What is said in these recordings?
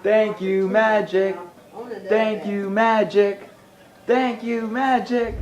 Thank you, Magic. Thank you, Magic. Thank you, Magic.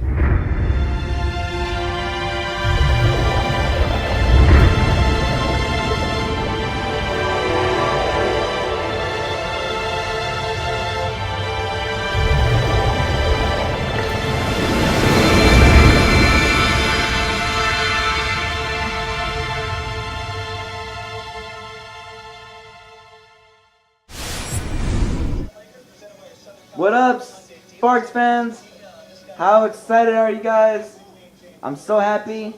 What up, Sparks fans? How excited are you guys? I'm so happy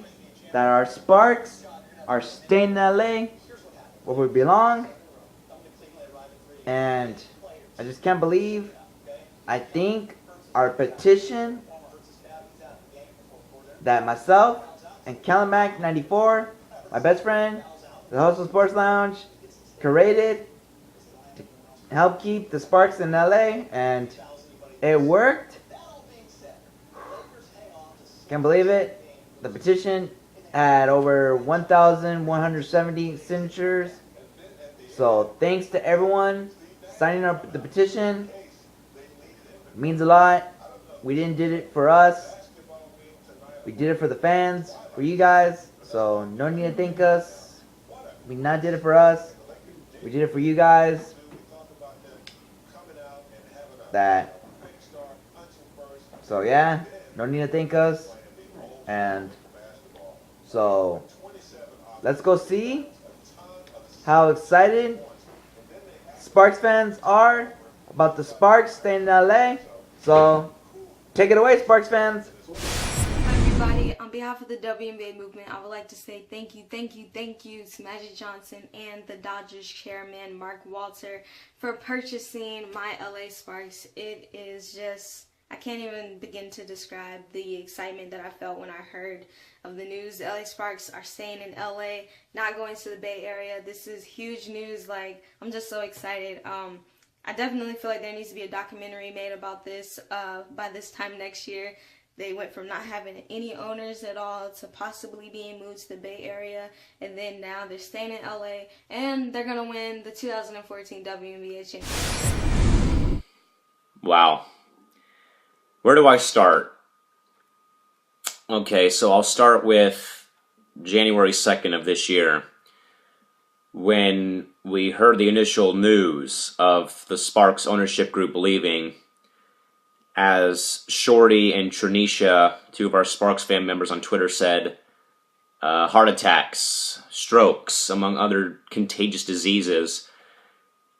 that our Sparks are staying in LA where we belong. And I just can't believe, I think our petition that myself and Calamac94, my best friend, the host of Sports Lounge, created to help keep the Sparks in LA, and it worked. Can't believe it. The petition had over 1,170 signatures. So thanks to everyone signing up the petition. It means a lot. We didn't did it for us. We did it for the fans, for you guys. So no need to thank us. We not did it for us. We did it for you guys. So yeah, no need to thank us. And so let's go see how excited Sparks fans are about the Sparks staying in LA. So take it away, Sparks fans. Hi everybody, on behalf of the WNBA movement, I would like to say thank you to Magic Johnson and the Dodgers chairman Mark Walter for purchasing my LA Sparks. It is just, I can't even begin to describe the excitement that I felt when I heard of the news. The LA Sparks are staying in LA, not going to the Bay Area. This is huge news. Like, I'm just so excited. I definitely feel like there needs to be a documentary made about this by this time next year. They went from not having any owners at all to possibly being moved to the Bay Area, and then now they're staying in LA, and they're going to win the 2014 WNBA championship. Wow. Where do I start? Okay, so I'll start with January 2nd of this year, when we heard the initial news of the Sparks ownership group leaving, as Shorty and Trinisha, two of our Sparks fan members on Twitter, said, heart attacks, strokes, among other contagious diseases.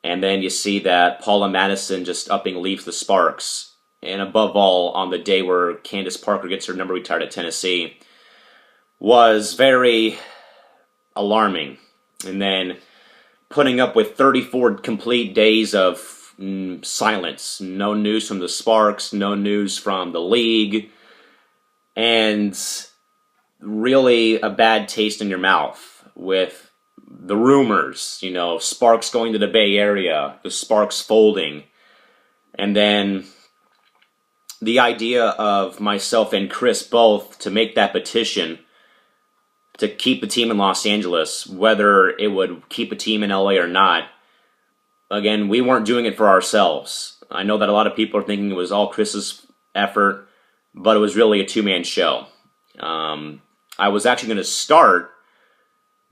And then you see that Paula Madison just upping leaves the Sparks. And above all, on the day where Candace Parker gets her number retired at Tennessee, was very alarming. And then putting up with 34 complete days of silence. No news from the Sparks, no news from the league, and really a bad taste in your mouth with the rumors, you know, Sparks going to the Bay Area, the Sparks folding, and then the idea of myself and Chris both to make that petition to keep the team in Los Angeles, whether it would keep a team in LA or not. Again, we weren't doing it for ourselves. I know that a lot of people are thinking it was all Chris's effort, but it was really a two-man show. I was actually going to start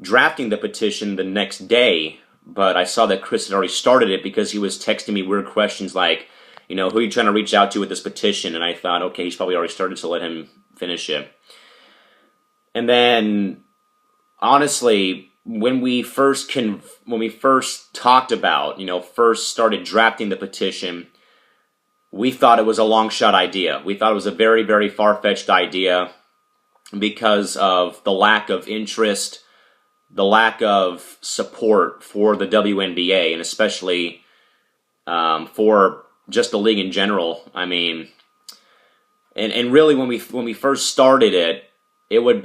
drafting the petition the next day, but I saw that Chris had already started it because he was texting me weird questions like, you know, who are you trying to reach out to with this petition? And I thought, okay, he's probably already started, so let him finish it. And then, honestly, when we first talked about, you know, first started drafting the petition, we thought it was a long shot idea. We thought it was a very, very far-fetched idea because of the lack of interest, the lack of support for the WNBA, and especially for just the league in general. I mean, and really when we first started it, it would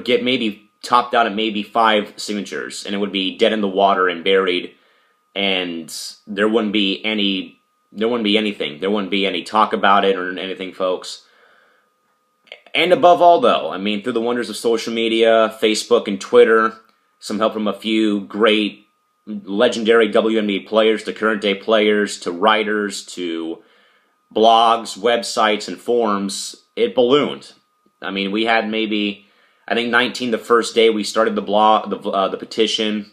get maybe topped out at maybe 5 signatures, and it would be dead in the water and buried, and there wouldn't be anything. There wouldn't be any talk about it or anything, folks. And above all, though, I mean, through the wonders of social media, Facebook and Twitter, some help from a few great legendary WNBA players to current day players to writers to blogs, websites, and forums, it ballooned. I mean, we had maybe, I think 19 the first day we started the petition,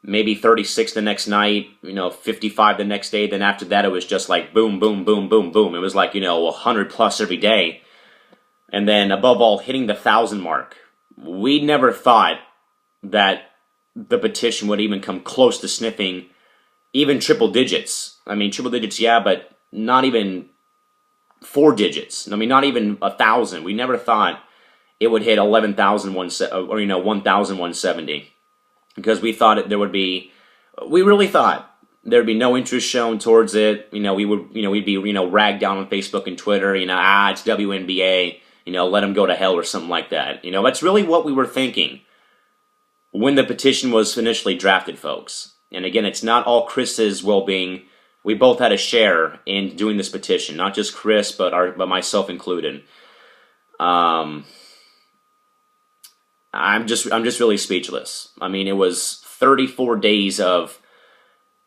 maybe 36 the next night, 55 the next day. Then after that, it was just like boom, boom, boom, boom, boom. It was like, 100 plus every day. And then above all, hitting the 1,000 mark. We never thought that the petition would even come close to sniffing even triple digits. I mean, triple digits, yeah, but not even 4 digits. I mean, not even 1,000. We never thought it would hit 1,170, because we thought we really thought there'd be no interest shown towards it. We'd be ragged down on Facebook and Twitter. It's WNBA. Let them go to hell or something like that. That's really what we were thinking when the petition was initially drafted, folks. And again, it's not all Chris's well-being. We both had a share in doing this petition, not just Chris, but myself included. I'm just really speechless. I mean, it was 34 days of,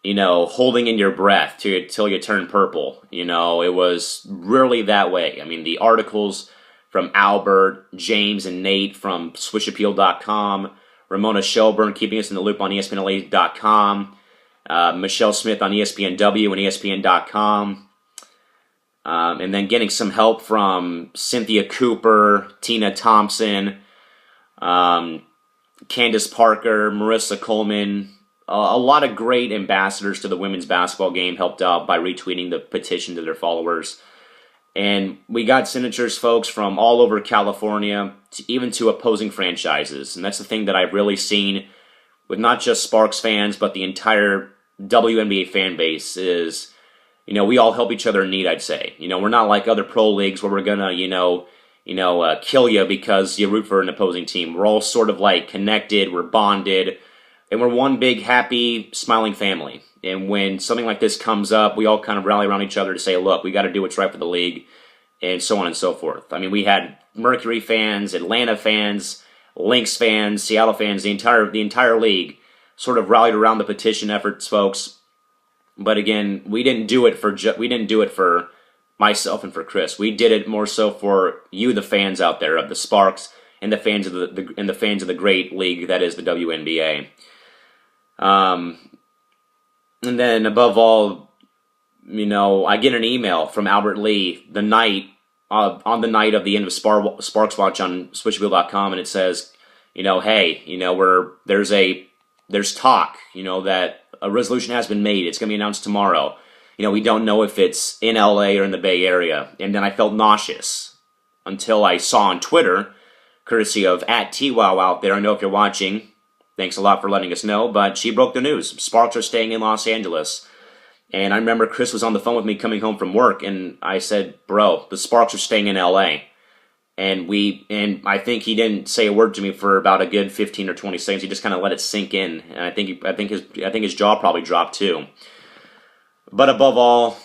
holding in your breath till you turn purple. It was really that way. I mean, the articles from Albert, James, and Nate from SwishAppeal.com, Ramona Shelburne keeping us in the loop on ESPNLA.com, Michelle Smith on ESPNW and ESPN.com, and then getting some help from Cynthia Cooper, Tina Thompson, Candace Parker, Marissa Coleman. A lot of great ambassadors to the women's basketball game helped out by retweeting the petition to their followers. And we got signatures, folks, from all over California, even to opposing franchises. And that's the thing that I've really seen with not just Sparks fans, but the entire WNBA fan base is, we all help each other in need, I'd say. We're not like other pro leagues where we're going to, kill you because you root for an opposing team. We're all sort of like connected, we're bonded, and we're one big, happy, smiling family. And when something like this comes up, we all kind of rally around each other to say, look, we got to do what's right for the league, and so on and so forth. I mean, we had Mercury fans, Atlanta fans, Lynx fans, Seattle fans, the entire league sort of rallied around the petition efforts, folks. But again, we didn't do it for myself and for Chris. We did it more so for you, the fans out there of the Sparks, and the fans of the great league that is the WNBA. And then above all, I get an email from Albert Lee on the night of the end of Sparks Watch on SwishAppeal.com, and it says, hey, there's talk, that a resolution has been made. It's going to be announced tomorrow. We don't know if it's in LA or in the Bay Area. And then I felt nauseous until I saw on Twitter, courtesy of @TWOW out there. I know if you're watching, thanks a lot for letting us know, but she broke the news. Sparks are staying in Los Angeles. And I remember Chris was on the phone with me coming home from work, and I said, bro, the Sparks are staying in LA. And I think he didn't say a word to me for about a good 15 or 20 seconds. He just kind of let it sink in. And I think his jaw probably dropped too. But above all,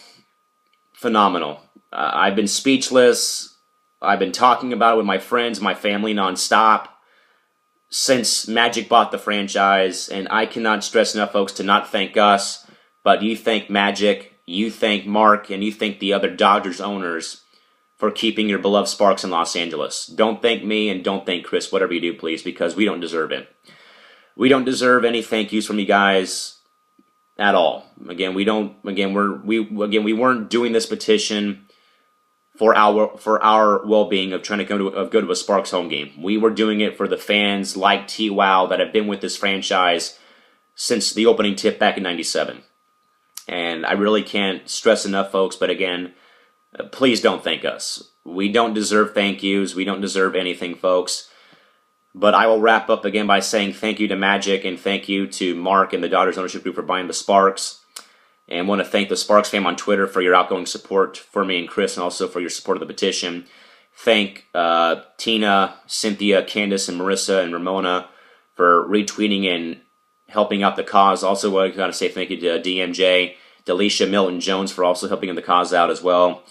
phenomenal. I've been speechless. I've been talking about it with my friends, my family nonstop since Magic bought the franchise, and I cannot stress enough, folks, to not thank us, but you thank Magic, you thank Mark, and you thank the other Dodgers owners for keeping your beloved Sparks in Los Angeles. Don't thank me and don't thank Chris, whatever you do, please, because we don't deserve it. We don't deserve any thank yous from you guys at all. Again, we weren't doing this petition for our well-being of trying to go to a Sparks home game. We were doing it for the fans like TWOW that have been with this franchise since the opening tip back in '97. And I really can't stress enough, folks, but again, please don't thank us. We don't deserve thank yous. We don't deserve anything, folks. But I will wrap up again by saying thank you to Magic and thank you to Mark and the Dodgers ownership group for buying the Sparks. And want to thank the Sparks fam on Twitter for your outgoing support for me and Chris, and also for your support of the petition. Thank Tina, Cynthia, Candace, and Marissa, and Ramona for retweeting and helping out the cause. Also, I got to say thank you to DMJ, Delisha, Milton Jones for also helping the cause out as well.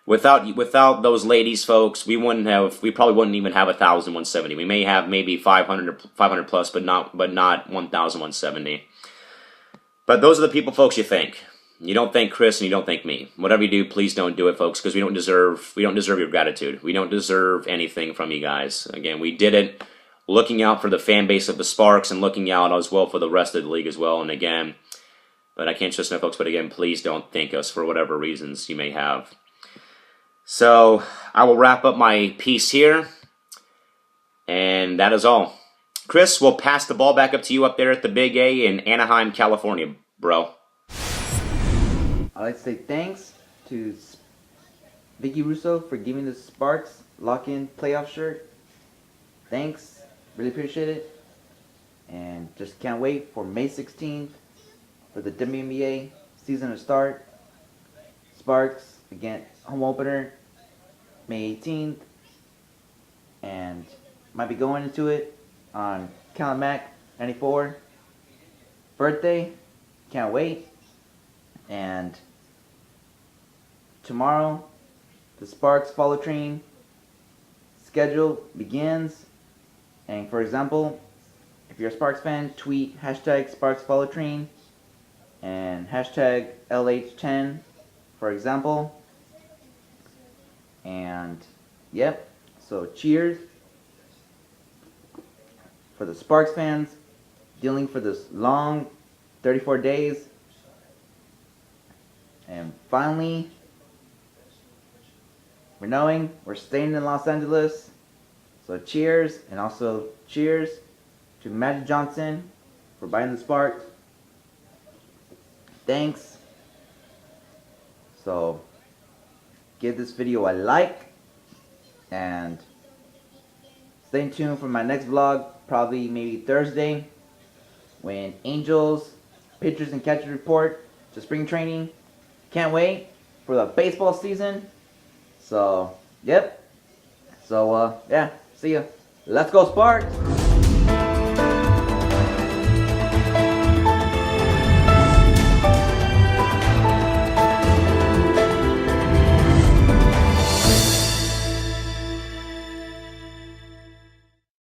Without those ladies, folks, we probably wouldn't even have 1,170. We may have maybe 500 plus, but not 1,170. But those are the people, folks, you thank. You don't thank Chris and you don't thank me. Whatever you do, please don't do it, folks, because we don't deserve your gratitude. We don't deserve anything from you guys. Again, we did it looking out for the fan base of the Sparks and looking out as well for the rest of the league as well. And again, but I can't stress enough, folks, but again, please don't thank us for whatever reasons you may have. So I will wrap up my piece here, and that is all. Chris, we'll pass the ball back up to you up there at the Big A in Anaheim, California, bro. I'd like to say thanks to Vicky Russo for giving the Sparks lock-in playoff shirt. Thanks, really appreciate it. And just can't wait for May 16th for the WNBA season to start. Sparks, again, home opener, May 18th. And might be going into it on Callum Mack 94 birthday. Can't wait. And tomorrow, the Sparks Follow Train schedule begins. And for example, if you're a Sparks fan, tweet hashtag Sparks Follow Train and hashtag LH10, for example. And yep, so cheers for the Sparks fans dealing for this long 34 days. And finally, we're staying in Los Angeles. So cheers, and also cheers to Magic Johnson for buying the Sparks. Thanks. So give this video a like, and stay tuned for my next vlog, probably maybe Thursday, when Angels pitchers and catchers report to spring training. Can't wait for the baseball season. So, yep. So, yeah, see ya. Let's go Sparks!